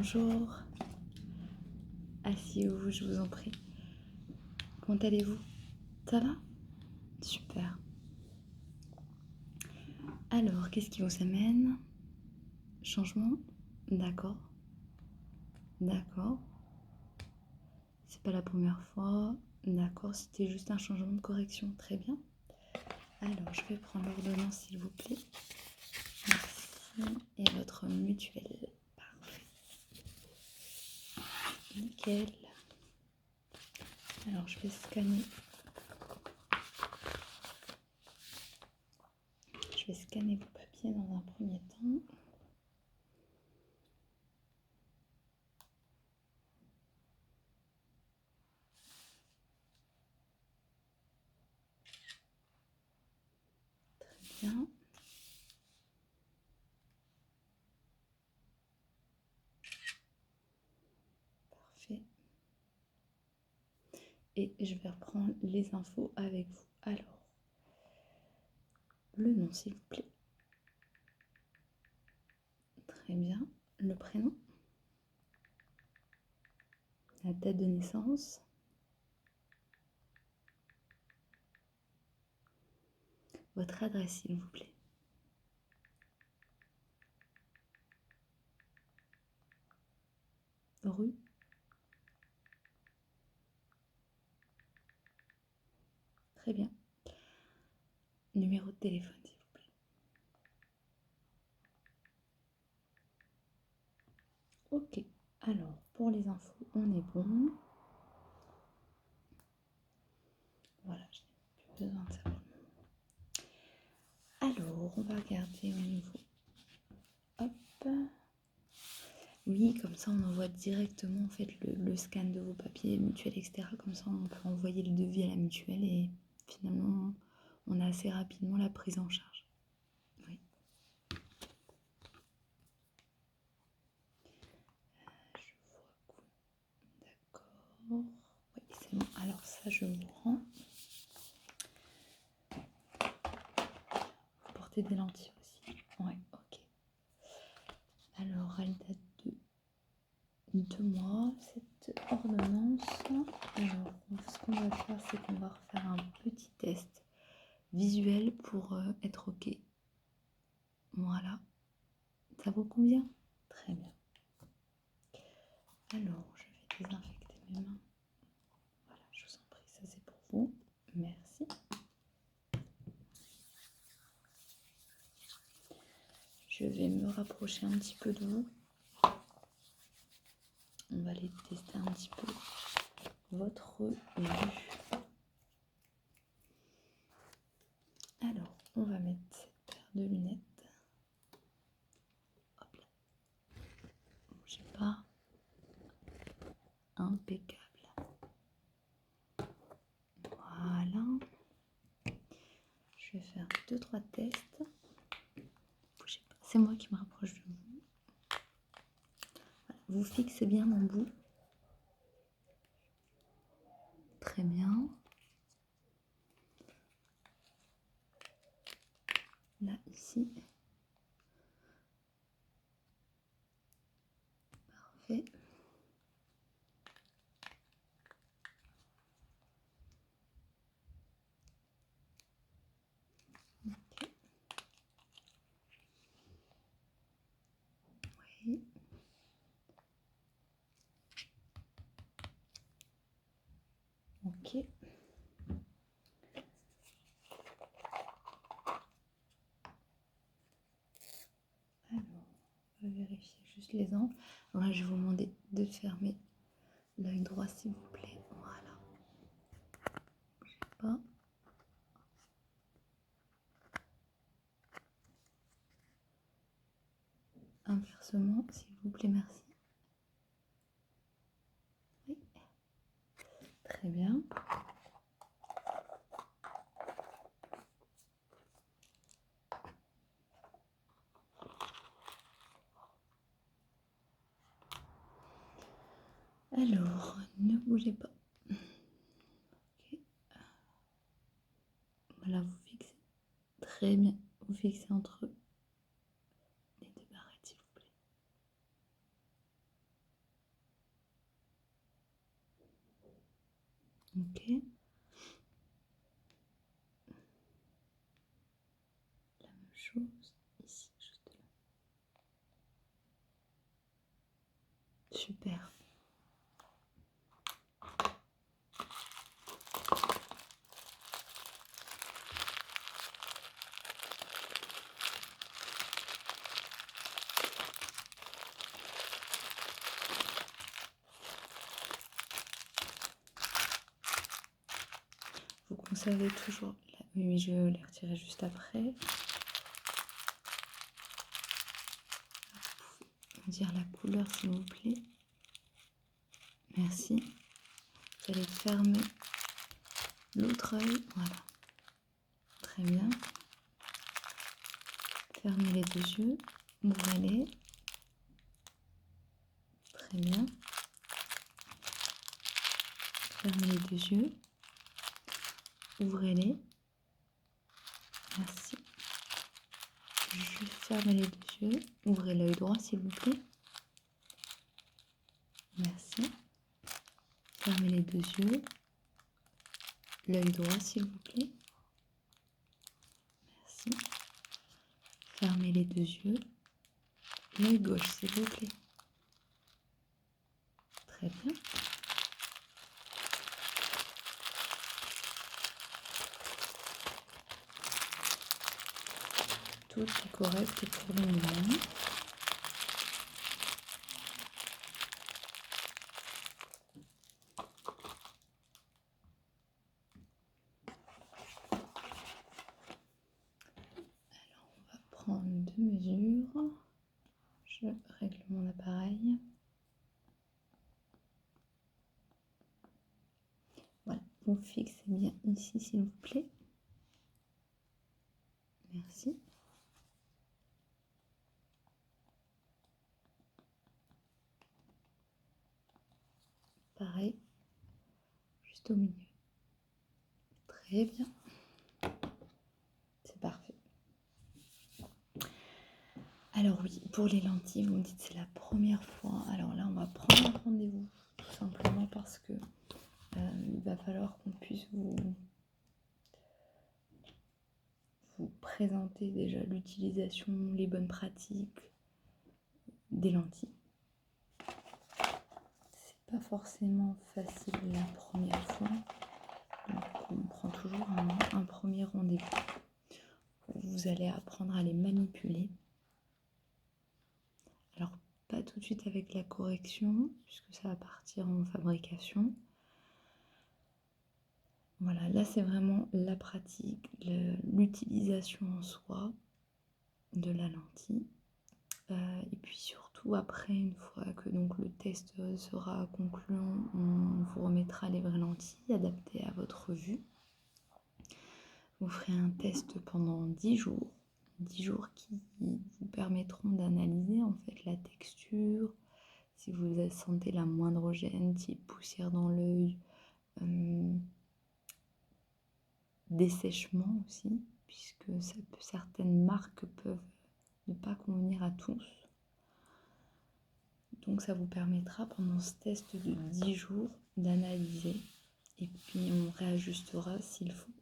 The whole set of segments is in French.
Bonjour, asseyez-vous, je vous en prie. Comment allez-vous? Ça va? Super. Alors, qu'est-ce qui vous amène? Changement? D'accord. D'accord. C'est pas la première fois. D'accord, c'était juste un changement de correction. Très bien. Alors, je vais prendre l'ordonnance, s'il vous plaît. Merci. Et votre mutuelle. Parfait. Nickel. Alors, je vais scanner. Je vais scanner vos papiers dans un premier temps. Très bien. Parfait. Et je vais reprendre les infos avec vous. Alors, le nom, s'il vous plaît. Très bien. Le prénom. La date de naissance. Votre adresse, s'il vous plaît. Rue. Très bien. Numéro de téléphone, s'il vous plaît. Ok. Alors, pour les infos, on est bon. Voilà, je n'ai plus besoin de savoir le nom. Alors, on va regarder au niveau. Hop. Oui, comme ça, on envoie directement en fait le scan de vos papiers mutuels, etc. Comme ça, on peut envoyer le devis à la mutuelle et finalement, on a assez rapidement la prise en charge. Oui. D'accord. Oui, c'est bon. Alors ça, je vous rends. Vous portez des lentilles aussi. Ouais, ok. Alors, elle date de 2 mois, cette ordonnance. Alors, ce qu'on va faire, c'est qu'on va refaire un petit test visuel pour être ok. Voilà. Ça vous convient? Très bien. Alors, je vais désinfecter mes mains. Voilà, je vous en prie, ça c'est pour vous. Merci. Je vais me rapprocher un petit peu de vous. On va aller tester un petit peu votre vue. Alors, on va mettre cette paire de lunettes. Hop là. Bougez pas. Impeccable. Voilà. Je vais faire 2-3 tests. Bougez pas. C'est moi qui me rapproche de vous. Voilà. Vous fixez bien mon bout. Très bien. Là, ici. Parfait. Ok. Oui. Ok. Alors, on va vérifier juste les angles. Alors là, je vais vous demander de fermer l'œil droit, s'il vous plaît. Voilà. Bougez pas. Inversement, s'il vous plaît, merci. Oui. Très bien. Alors, ne bougez pas. Ok. Voilà, vous fixez. Très bien. Vous fixez entre les deux barrettes, s'il vous plaît. Ok. La même chose ici, juste là. Super. Vous conservez toujours... Oui, je vais les retirer juste après. Vous pouvez me dire la couleur, s'il vous plaît. Merci. Vous allez fermer l'autre œil. Voilà. Très bien. Fermez les deux yeux. Ouvrez-les. Très bien. Fermez les deux yeux. Ouvrez-les. Merci. Juste fermez les deux yeux. Ouvrez l'œil droit, s'il vous plaît. Merci. Fermez les deux yeux. L'œil droit, s'il vous plaît. Merci. Fermez les deux yeux. L'œil gauche, s'il vous plaît. Très bien. Tout est correct pour le moment. Alors, on va prendre deux mesures. Je règle mon appareil. Voilà, vous fixez bien ici, s'il vous plaît. Merci. Pareil, juste au milieu. Très bien. C'est parfait. Alors oui, pour les lentilles, vous me dites c'est la première fois. Alors là, on va prendre un rendez-vous, tout simplement parce que il va falloir qu'on puisse vous présenter déjà l'utilisation, les bonnes pratiques des lentilles. C'est pas forcément facile la première fois, donc on prend toujours un premier rendez-vous. Vous allez apprendre à les manipuler. Alors pas tout de suite avec la correction, puisque ça va partir en fabrication. Voilà, là c'est vraiment la pratique, l'utilisation en soi de la lentille. Et puis surtout après, une fois que donc le test sera concluant, on vous remettra les vraies lentilles adaptées à votre vue. Vous ferez un test pendant 10 jours. 10 jours qui vous permettront d'analyser en fait la texture, si vous sentez la moindre gêne, type poussière dans l'œil, dessèchement aussi, puisque certaines marques peuvent ne pas convenir à tous. Donc ça vous permettra pendant ce test de 10 jours d'analyser et puis on réajustera s'il faut.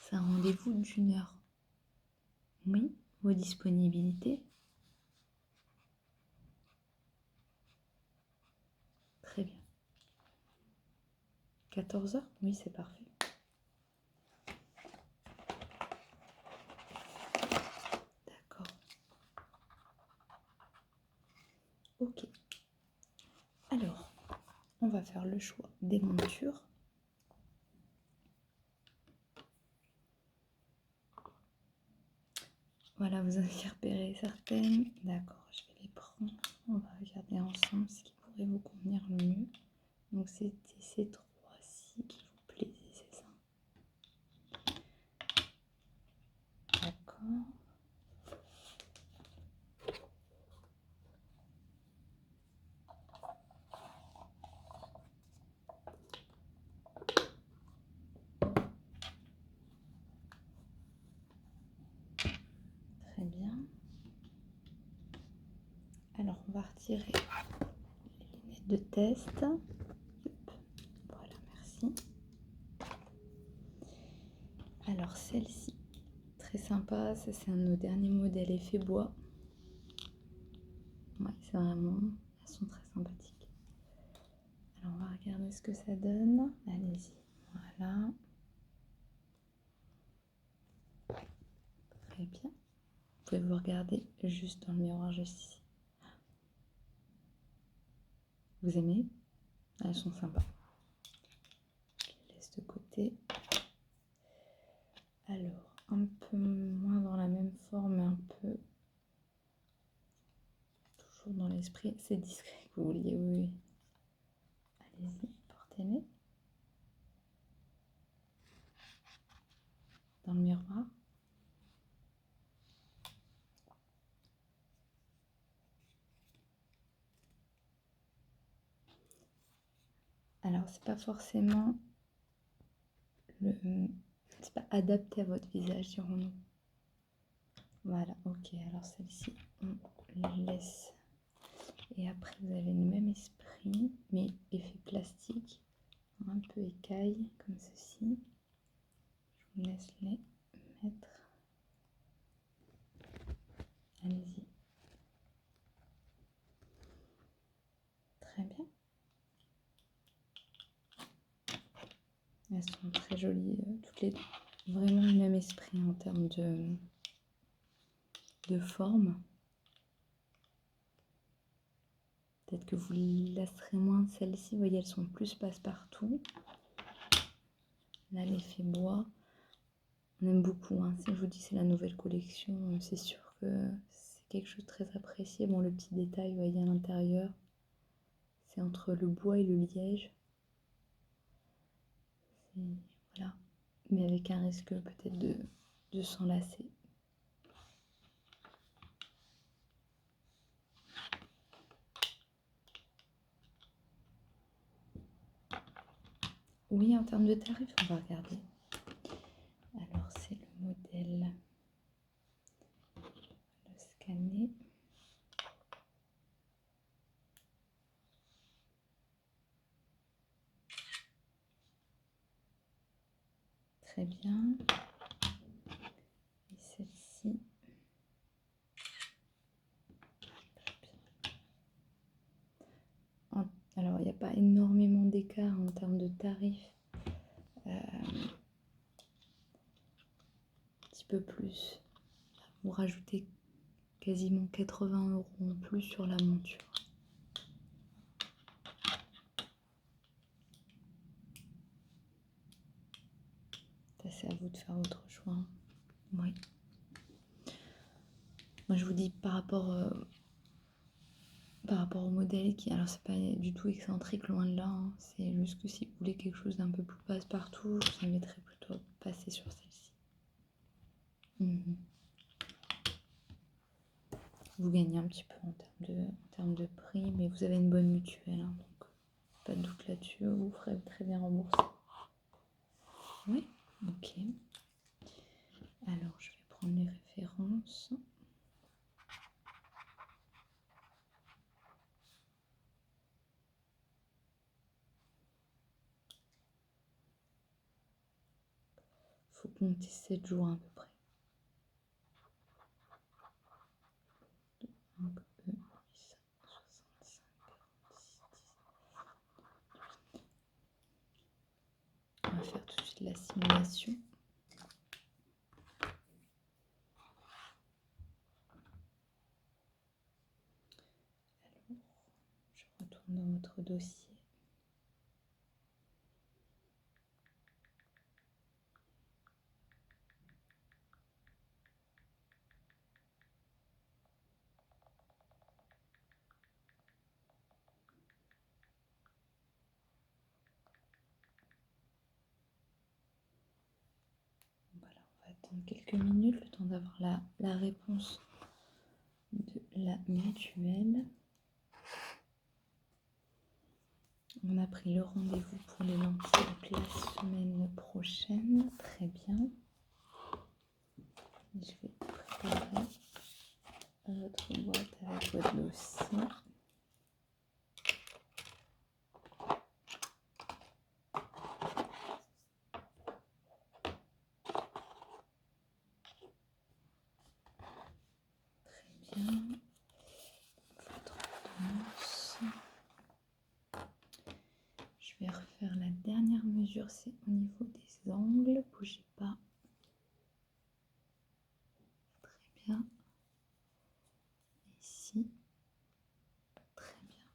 C'est un rendez-vous d'1 heure. Oui, vos disponibilités. Très bien. 14 heures? Oui, c'est parfait. D'accord. Ok. Alors, on va faire le choix des montures. Voilà, vous avez repéré certaines. D'accord, je vais les prendre. On va regarder ensemble ce qui pourrait vous convenir le mieux. Donc, c'était ces trois-ci qui vous plaisaient, c'est ça? D'accord. Très bien. Alors, on va retirer les lunettes fil de test. Voilà, merci. Alors celle-ci, très sympa, ça c'est un de nos derniers modèles effet bois. Ouais, c'est vraiment, elles sont très sympathiques. Alors on va regarder ce que ça donne. Allez-y, voilà. Très bien. Vous pouvez vous regarder juste dans le miroir juste ici. Vous aimez? Elles sont sympas. Je les laisse de côté. Alors, un peu moins dans la même forme, mais un peu toujours dans l'esprit. C'est discret que vous vouliez, oui. Allez-y, portez-les. Dans le miroir. Alors, c'est pas forcément c'est pas adapté à votre visage, dirons-nous. Voilà, ok. Alors celle-ci, on la laisse. Et après, vous avez le même esprit, mais effet plastique, un peu écaille, comme ceci. Je vous laisse les mettre. Allez-y. Très bien. Elles sont très jolies, toutes les deux. Vraiment le même esprit en termes de forme. Peut-être que vous lasserez moins de celles-ci. Vous voyez, elles sont plus passe-partout. Là, l'effet bois. On aime beaucoup. Hein. Si je vous dis c'est la nouvelle collection, c'est sûr que c'est quelque chose de très apprécié. Bon, le petit détail, vous voyez à l'intérieur, c'est entre le bois et le liège. Voilà. Mais avec un risque peut-être de s'enlacer. Oui, en termes de tarifs, on va regarder. Alors, c'est le modèle. Le scanner. Très bien. Et celle-ci. Alors, il n'y a pas énormément d'écart en termes de tarifs. Un petit peu plus. Vous rajoutez quasiment 80 € en plus sur la monture. C'est à vous de faire votre choix. Oui. Moi, je vous dis par rapport au modèle qui, alors c'est pas du tout excentrique, loin de là. Hein. C'est juste que si vous voulez quelque chose d'un peu plus passe-partout, je vous inviterais plutôt à passer sur celle-ci. Vous gagnez un petit peu en termes de prix, mais vous avez une bonne mutuelle, hein, donc pas de doute là-dessus, vous ferez très bien rembourser. Oui, ok. Alors, je vais prendre les références. Il faut compter 7 jours à peu près. Donc, 65, 46, 10. On va faire tout de suite la simulation. Alors, je retourne dans votre dossier. Voilà, on va attendre quelques minutes, le temps d'avoir la réponse de la mutuelle. On a pris le rendez-vous pour les lentilles la semaine prochaine. Très bien. Je vais préparer votre boîte avec votre dossier. mesure, c'est au niveau des angles. Bougez pas. Très bien. Ici. Très bien.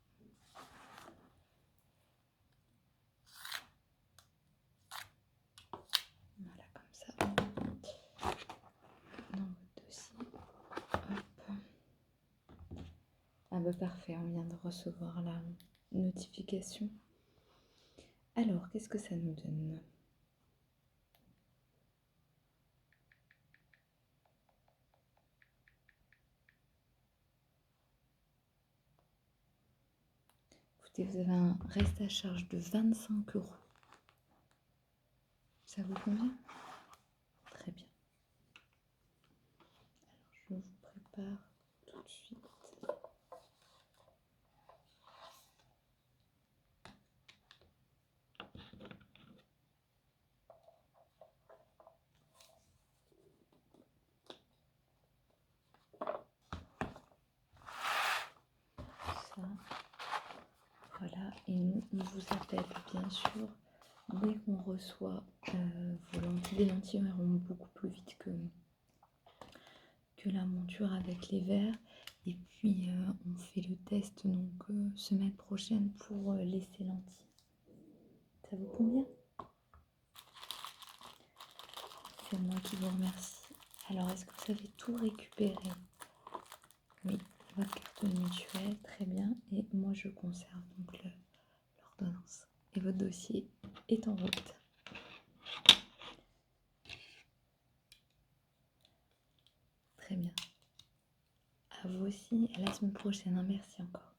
Voilà, comme ça. Dans votre dossier. Hop. Ah bah parfait, on vient de recevoir la notification. Alors, qu'est-ce que ça nous donne? Écoutez, vous avez un reste à charge de 25 €. Ça vous convient? Très bien. Alors, je vous prépare tout de suite. Ça. Voilà, et nous, on vous appelle bien sûr dès qu'on reçoit vos lentilles. Les lentilles iront beaucoup plus vite que la monture avec les verres. Et puis on fait le test donc semaine prochaine pour laisser lentilles. Ça vous convient? C'est moi qui vous remercie. Alors, est-ce que vous avez tout récupéré? Oui, votre carte mutuelle, très bien. Et moi, je conserve donc l'ordonnance. Et votre dossier est en route. Très bien. À vous aussi, à la semaine prochaine. Merci encore.